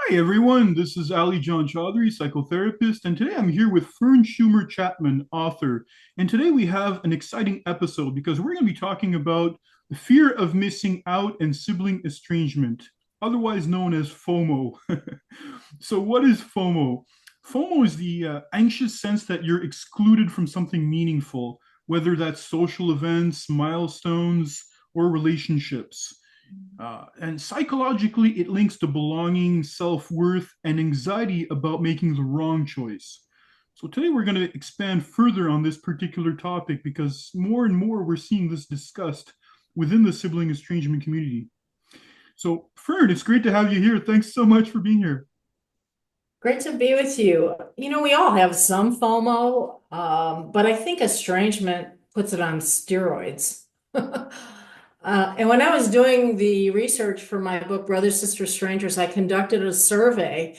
Hi everyone, this is Ali John Chaudhary, psychotherapist, and today I'm here with Fern Schumer Chapman, author. And today we have an exciting episode because we're going to be talking about the fear of missing out and sibling estrangement, otherwise known as FOMO. So, what is FOMO? FOMO is the anxious sense that you're excluded from something meaningful, whether that's social events, milestones, or relationships. And psychologically, it links to belonging, self worth, and anxiety about making the wrong choice. So, today we're going to expand further on this particular topic because more and more we're seeing this discussed within the sibling estrangement community. So, Fern, it's great to have you here. Thanks so much for being here. Great to be with you. We all have some FOMO, but I think estrangement puts it on steroids. And when I was doing the research for my book, Brothers, Sisters, Strangers, I conducted a survey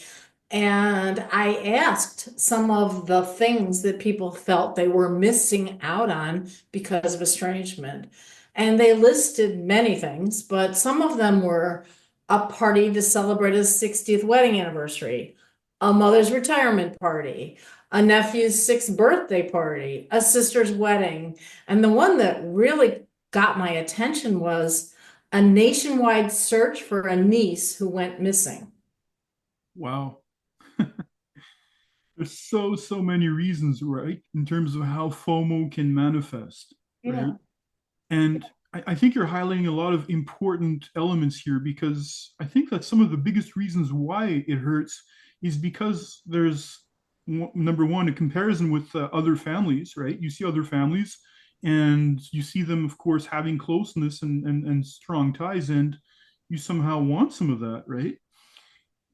and I asked some of the things that people felt they were missing out on because of estrangement. And they listed many things, but some of them were a party to celebrate a 60th wedding anniversary, a mother's retirement party, a nephew's sixth birthday party, a sister's wedding. And the one that really got my attention was a nationwide search for a niece who went missing. Wow. There's so many reasons, right, in terms of how FOMO can manifest, right? Yeah. And I think you're highlighting a lot of important elements here because I think that some of the biggest reasons why it hurts is because there's number one, a comparison with other families, right? You see other families and you see them, of course, having closeness and strong ties, and you somehow want some of that, right?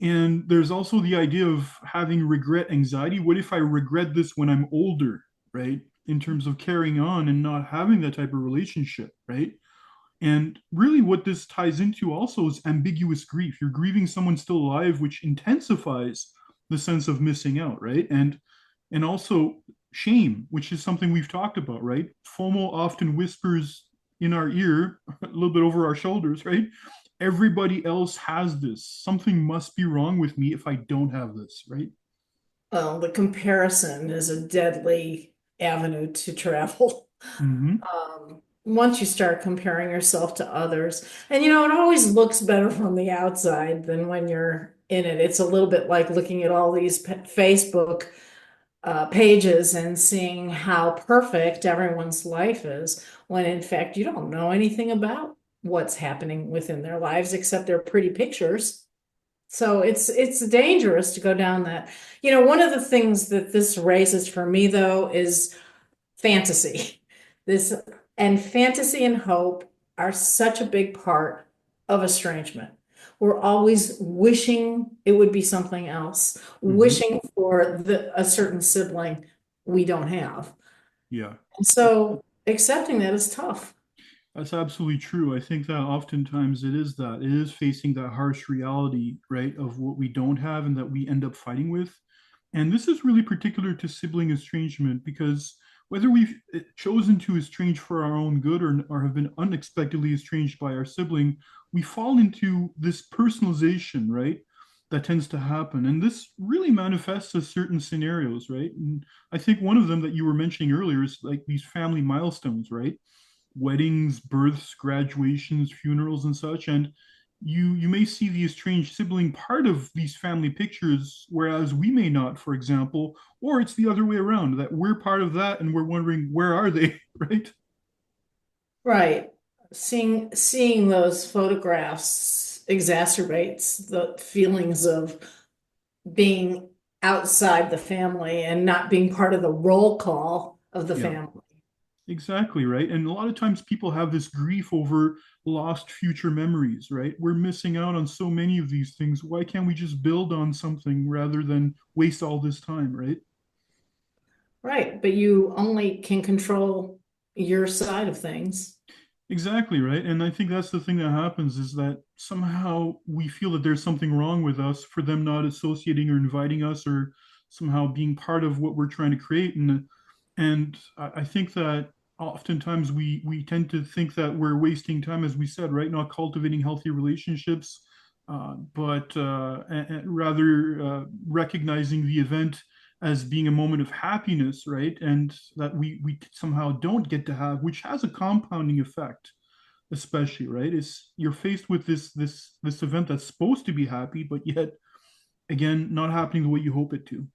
And there's also the idea of having regret anxiety. What if I regret this when I'm older, right? In terms of carrying on and not having that type of relationship, right? And really, what this ties into also is ambiguous grief. You're grieving someone still alive, which intensifies the sense of missing out, right? And also shame, which is something we've talked about, right? FOMO often whispers in our ear, a little bit over our shoulders, right? Everybody else has this. Something must be wrong with me if I don't have this, right? Well, the comparison is a deadly avenue to travel. Mm-hmm. Once you start comparing yourself to others, and it always looks better from the outside than when you're in it. It's a little bit like looking at all these Facebook pages and seeing how perfect everyone's life is, when in fact you don't know anything about what's happening within their lives except their pretty pictures. So it's dangerous to go down that. One of the things that this raises for me though is fantasy. This and fantasy and hope are such a big part of estrangement. We're always wishing it would be something else, Mm-hmm. wishing for a certain sibling we don't have. Yeah. And so accepting that is tough. That's absolutely true. I think that oftentimes it is that. It is facing that harsh reality, right, of what we don't have and that we end up fighting with. And this is really particular to sibling estrangement because whether we've chosen to estrange for our own good or have been unexpectedly estranged by our sibling, we fall into this personalization, right, that tends to happen. And this really manifests as certain scenarios, right? And I think one of them that you were mentioning earlier is like these family milestones, right? Weddings, births, graduations, funerals, and such. And you may see the estranged sibling part of these family pictures, whereas we may not, for example, or it's the other way around that we're part of that and we're wondering where are they, right? Right. Seeing those photographs exacerbates the feelings of being outside the family and not being part of the roll call of the Yeah, family. exactly, right. And a lot of times people have this grief over lost future memories, right? We're missing out on so many of these things. Why can't we just build on something rather than waste all this time, right? Right, but you only can control your side of things. Exactly, right. And I think that's the thing that happens is that somehow we feel that there's something wrong with us for them not associating or inviting us or somehow being part of what we're trying to create. And I think that oftentimes we tend to think that we're wasting time, as we said, right? Not cultivating healthy relationships, but rather recognizing the event as being a moment of happiness, right? And that we somehow don't get to have, which has a compounding effect, especially, right? Is you're faced with this event that's supposed to be happy, but yet again, not happening the way you hope it to.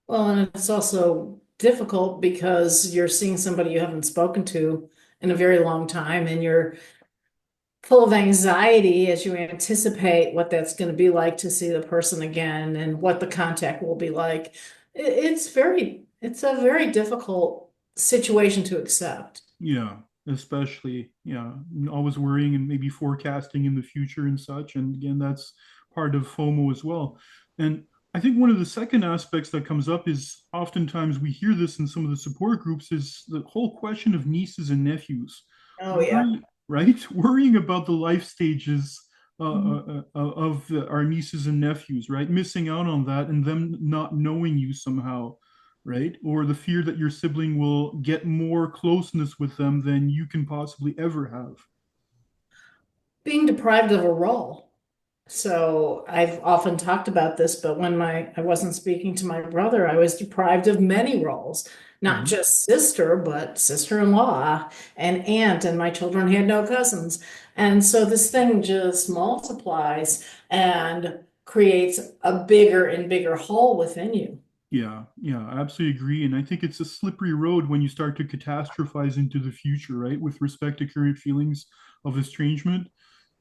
Well, and it's also difficult because you're seeing somebody you haven't spoken to in a very long time, and you're full of anxiety as you anticipate what that's going to be like to see the person again and what the contact will be like. It's a very difficult situation to accept. Yeah, especially, yeah, always worrying and maybe forecasting in the future and such. And again, that's part of FOMO as well. And I think one of the second aspects that comes up is oftentimes we hear this in some of the support groups is the whole question of nieces and nephews. Oh, yeah. Worry, right? Worrying about the life stages Mhm. of our nieces and nephews, right? Missing out on that and them not knowing you somehow, right? Or the fear that your sibling will get more closeness with them than you can possibly ever have. Being deprived of a role. So I've often talked about this, but when I wasn't speaking to my brother, I was deprived of many roles, not Mhm. just sister, but sister-in-law and aunt, and my children had no cousins. And so this thing just multiplies and creates a bigger and bigger hole within you. Yeah, yeah, I absolutely agree. And I think it's a slippery road when you start to catastrophize into the future, right? With respect to current feelings of estrangement,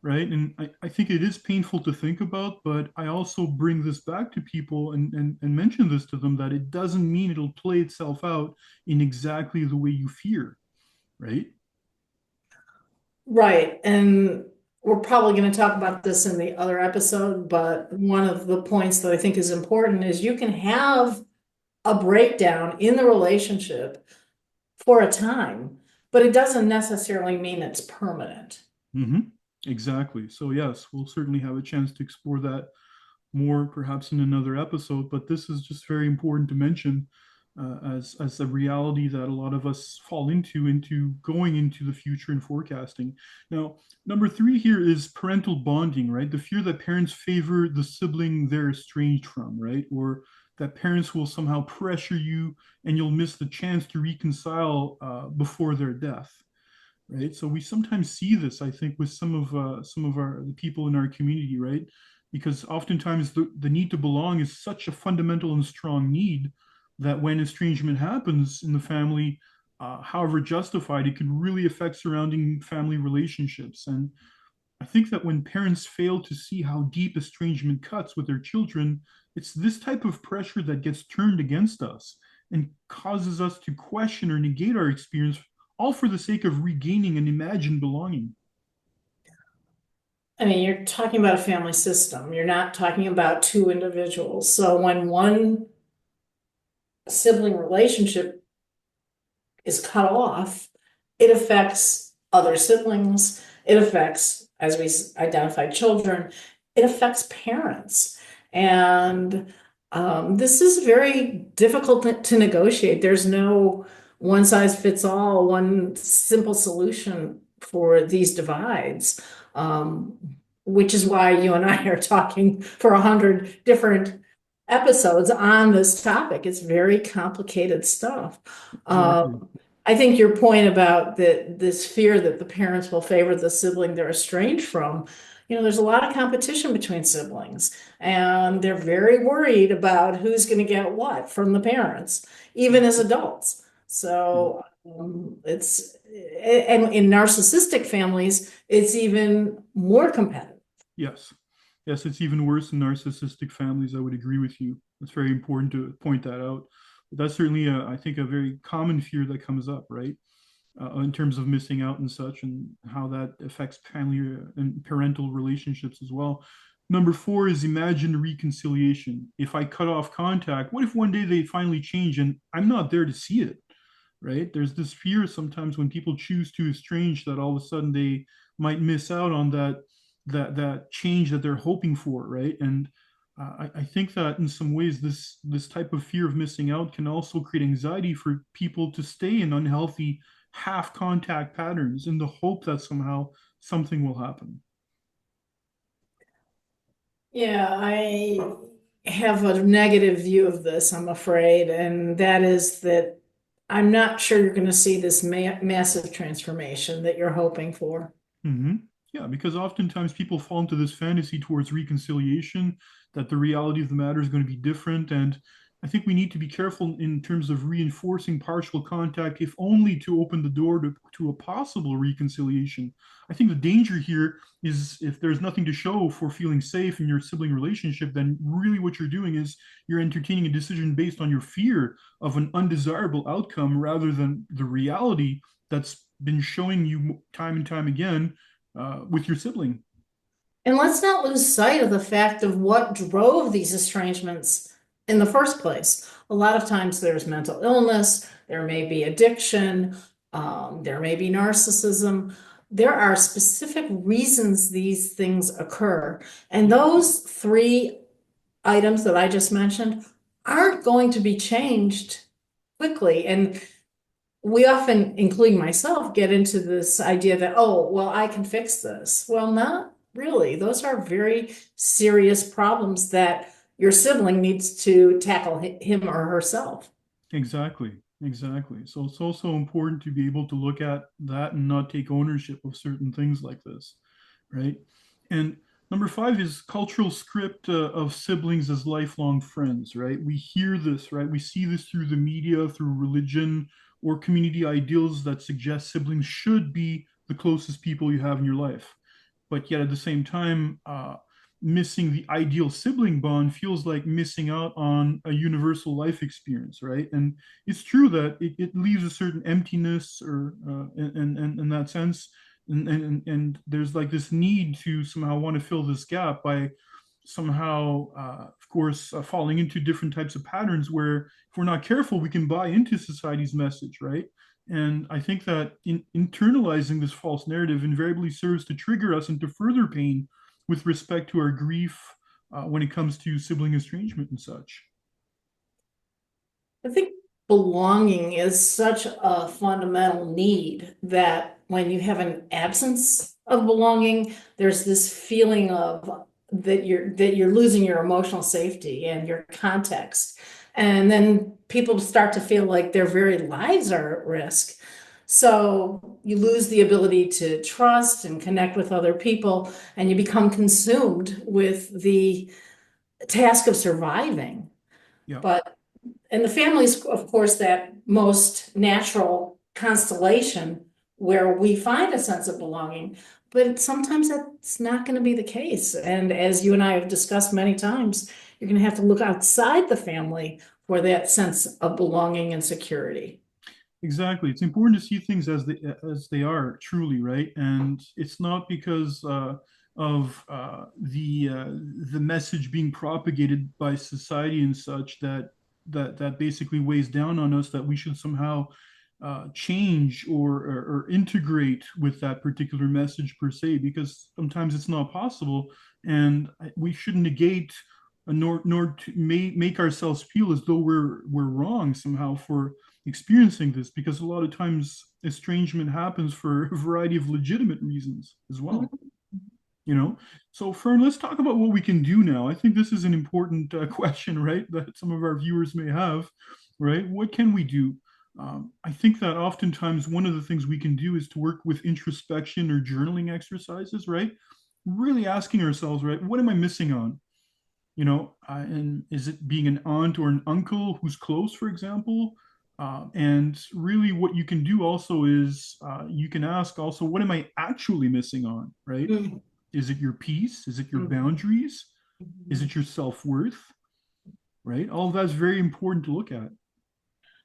right? And I think it is painful to think about, but I also bring this back to people and mention this to them that it doesn't mean it'll play itself out in exactly the way you fear, right? Right. And we're probably going to talk about this in the other episode, but one of the points that I think is important is you can have a breakdown in the relationship for a time, but it doesn't necessarily mean it's permanent. Hmm. Exactly. So yes, we'll certainly have a chance to explore that more perhaps in another episode, but this is just very important to mention as a reality that a lot of us fall into going into the future and forecasting. Now, number three here is parental bonding, right? The fear that parents favor the sibling they're estranged from, right? Or that parents will somehow pressure you and you'll miss the chance to reconcile before their death, right? So we sometimes see this, I think, with some of our the people in our community, right? Because oftentimes the need to belong is such a fundamental and strong need that when estrangement happens in the family, however justified, it can really affect surrounding family relationships. And I think that when parents fail to see how deep estrangement cuts with their children, it's this type of pressure that gets turned against us and causes us to question or negate our experience, all for the sake of regaining an imagined belonging. I mean, you're talking about a family system. You're not talking about two individuals. So when one sibling relationship is cut off, it affects other siblings. It affects, as we identified, children. It affects parents. And this is very difficult to negotiate. There's no one size fits all, one simple solution for these divides, um, which is why you and I are talking for 100 different episodes on this topic. It's very complicated stuff. Exactly. I think your point about this fear that the parents will favor the sibling they're estranged from, there's a lot of competition between siblings, and they're very worried about who's going to get what from the parents, even as adults. Yeah. So and in narcissistic families, it's even more competitive. Yes. Yes, it's even worse in narcissistic families. I would agree with you. It's very important to point that out. But that's certainly, I think, a very common fear that comes up, right? In terms of missing out and such, and how that affects family and parental relationships as well. Number four is imagine reconciliation. If I cut off contact, what if one day they finally change and I'm not there to see it, right? There's this fear sometimes when people choose to estrange that all of a sudden they might miss out on that change that they're hoping for, right? And I think that in some ways this type of fear of missing out can also create anxiety for people to stay in unhealthy half contact patterns in the hope that somehow something will happen. Yeah, I have a negative view of this, I'm afraid, and that is that I'm not sure you're going to see this massive transformation that you're hoping for. Hmm. Yeah, because oftentimes people fall into this fantasy towards reconciliation, that the reality of the matter is going to be different. And I think we need to be careful in terms of reinforcing partial contact, if only to open the door to a possible reconciliation. I think the danger here is if there's nothing to show for feeling safe in your sibling relationship, then really what you're doing is you're entertaining a decision based on your fear of an undesirable outcome rather than the reality that's been showing you time and time again with your sibling. And let's not lose sight of the fact of what drove these estrangements in the first place. A lot of times there's mental illness, there may be addiction, there may be narcissism. There are specific reasons these things occur. And Yeah, those three items that I just mentioned aren't going to be changed quickly. And we often, including myself, get into this idea that, oh, well, I can fix this. Well, not really. Those are very serious problems that your sibling needs to tackle him or herself. exactly. Exactly. So it's also important to be able to look at that and not take ownership of certain things like this, right? And number five is cultural script of siblings as lifelong friends, right? We hear this, right? We see this through the media, through religion, or community ideals that suggest siblings should be the closest people you have in your life. But yet at the same time, missing the ideal sibling bond feels like missing out on a universal life experience, right? And it's true that it leaves a certain emptiness or in that sense. And there's like this need to somehow want to fill this gap by somehow, of course, falling into different types of patterns where if we're not careful, we can buy into society's message, right? And I think that internalizing this false narrative invariably serves to trigger us into further pain with respect to our grief when it comes to sibling estrangement and such. I think belonging is such a fundamental need that when you have an absence of belonging, there's this feeling of that you're losing your emotional safety and your context. And then people start to feel like their very lives are at risk. So you lose the ability to trust and connect with other people, and you become consumed with the task of surviving. Yeah, But and the family is, of course, that most natural constellation where we find a sense of belonging. But sometimes that's not going to be the case. And as you and I have discussed many times, you're going to have to look outside the family for that sense of belonging and security. exactly. It's important to see things as they are truly, right? And it's not because of the message being propagated by society and such that basically weighs down on us that we should somehow change or integrate with that particular message per se, because sometimes it's not possible, and we shouldn't negate nor to make ourselves feel as though we're wrong somehow for experiencing this, because a lot of times estrangement happens for a variety of legitimate reasons as well, Mhm. you know. So Fern, let's talk about what we can do now. I think this is an important question, right, that some of our viewers may have, right? What can we do? I think that oftentimes one of the things we can do is to work with introspection or journaling exercises, right? Really asking ourselves, right, what am I missing on? And is it being an aunt or an uncle who's close, for example? And really, what you can do also is you can ask also, what am I actually missing on, right? Mhm. Is it your peace? Is it your Mhm. boundaries? Is Mhm. it your self worth, right? All of that's very important to look at.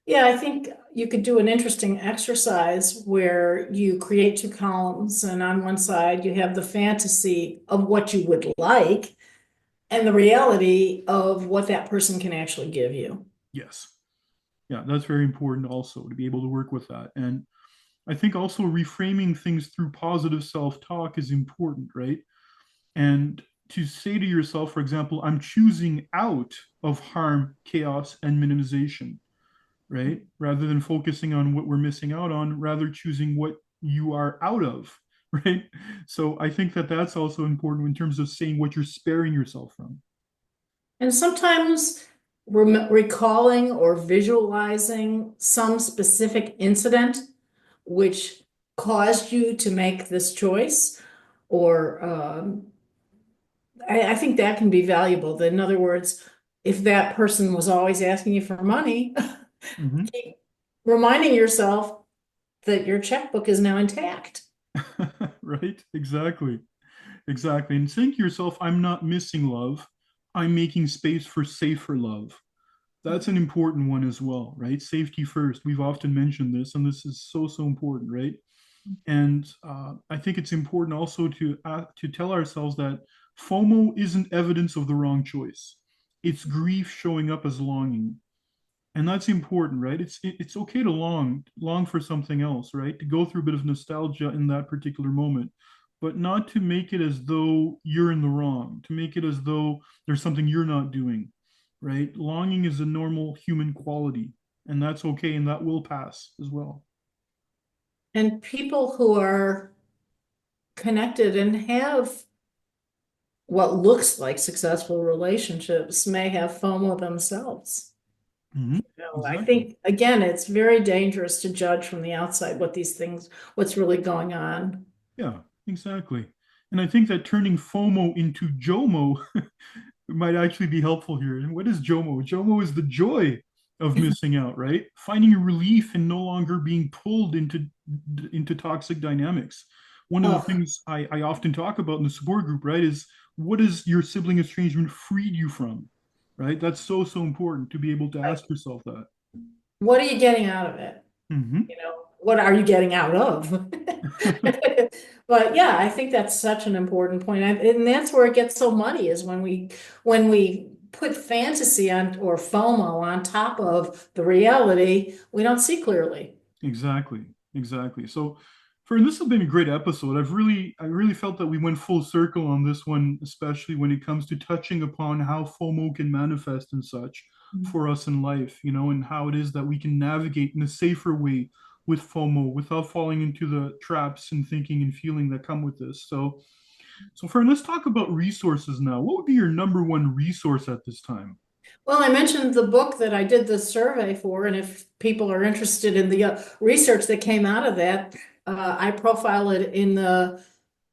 Yeah, I think you could do an interesting exercise where you create two columns, and on one side you have the fantasy of what you would like, and the reality of what that person can actually give you. Yes. Yeah, that's very important also to be able to work with that. And I think also reframing things through positive self talk is important, right? And to say to yourself, for example, I'm choosing out of harm, chaos, and minimization, right? Rather than focusing on what we're missing out on, rather choosing what you are out of, right? So I think that that's also important in terms of saying what you're sparing yourself from. And sometimes recalling or visualizing some specific incident which caused you to make this choice, or I think that can be valuable. In other words, if that person was always asking you for money, Mhm. keep reminding yourself that your checkbook is now intact. Right? Exactly. Exactly. And saying to yourself, I'm not missing love. I'm making space for safer love. That's an important one as well, right? Safety first. We've often mentioned this, and this is so, so important, right? And I think it's important also to tell ourselves that FOMO isn't evidence of the wrong choice. It's grief showing up as longing, and that's important, right? It's okay to long for something else, right? To go through a bit of nostalgia in that particular moment, but not to make it as though you're in the wrong, to make it as though there's something you're not doing, right? Longing is a normal human quality, and that's okay, and that will pass as well. And people who are connected and have what looks like successful relationships may have FOMO themselves. Hmm. No, I Exactly. think again, it's very dangerous to judge from the outside what these things, what's really going on. Yeah, exactly. And I think that turning FOMO into JOMO might actually be helpful here. And what is JOMO? JOMO is the joy of missing out, right? Finding a relief and no longer being pulled into toxic dynamics. One of the Oh, things I often talk about in the support group, right, is what is your sibling estrangement freed you from, right? That's so, so important to be able to like, ask yourself that. what are you getting out of it? Hmm. You know, what are you getting out of? But yeah, I think that's such an important point. And that's where it gets so muddy is when we put fantasy on or FOMO on top of the reality, we don't see clearly. Exactly, exactly. So, Fern, this has been a great episode. I really felt that we went full circle on this one, especially when it comes to touching upon how FOMO can manifest and such for us in life, and how it is that we can navigate in a safer way with FOMO without falling into the traps and thinking and feeling that come with this. So Fern, let's talk about resources now. What would be your number one resource at this time? Well, I mentioned the book that I did the survey for, and if people are interested in the research that came out of that, I profile it in the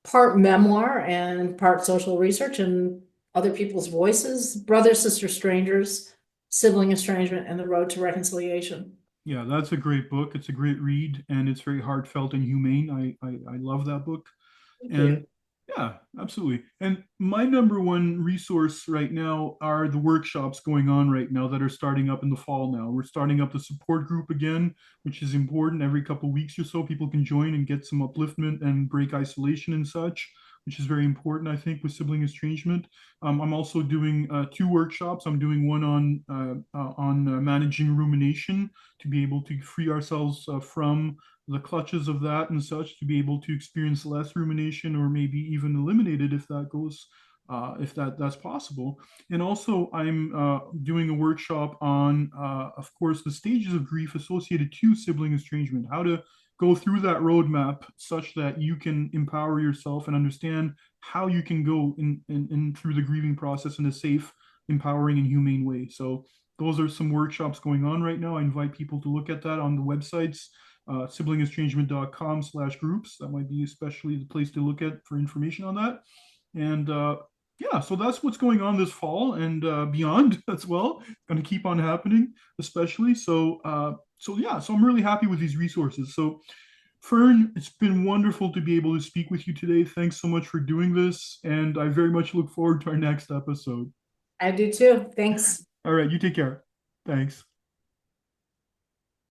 part memoir and part social research and other people's voices, brothers, sisters, strangers, sibling estrangement, and the road to reconciliation. Yeah, that's a great book. It's a great read, and it's very heartfelt and humane. I love that book. Thank And you. yeah, absolutely. And my number one resource right now are the workshops going on right now that are starting up in the fall now. We're starting up the support group again, which is important. Every couple of weeks or so, people can join and get some upliftment and break isolation and such, which is very important, I think, with sibling estrangement. I'm also doing two workshops. I'm doing one on managing rumination to be able to free ourselves from the clutches of that and such to be able to experience less rumination or maybe even eliminate it if that goes if that's possible. And also I'm doing a workshop on of course the stages of grief associated to sibling estrangement, how to go through that roadmap such that you can empower yourself and understand how you can go in through the grieving process in a safe, empowering, and humane way. So those are some workshops going on right now. I invite people to look at that on the websites, siblingestrangement.com/groups. That might be especially the place to look at for information on that. And yeah, so that's what's going on this fall and beyond as well. It's going to keep on happening, especially. So yeah, so I'm really happy with these resources. So Fern, it's been wonderful to be able to speak with you today. Thanks so much for doing this, and I very much look forward to our next episode. I do too. Thanks. All right, you take care. Thanks.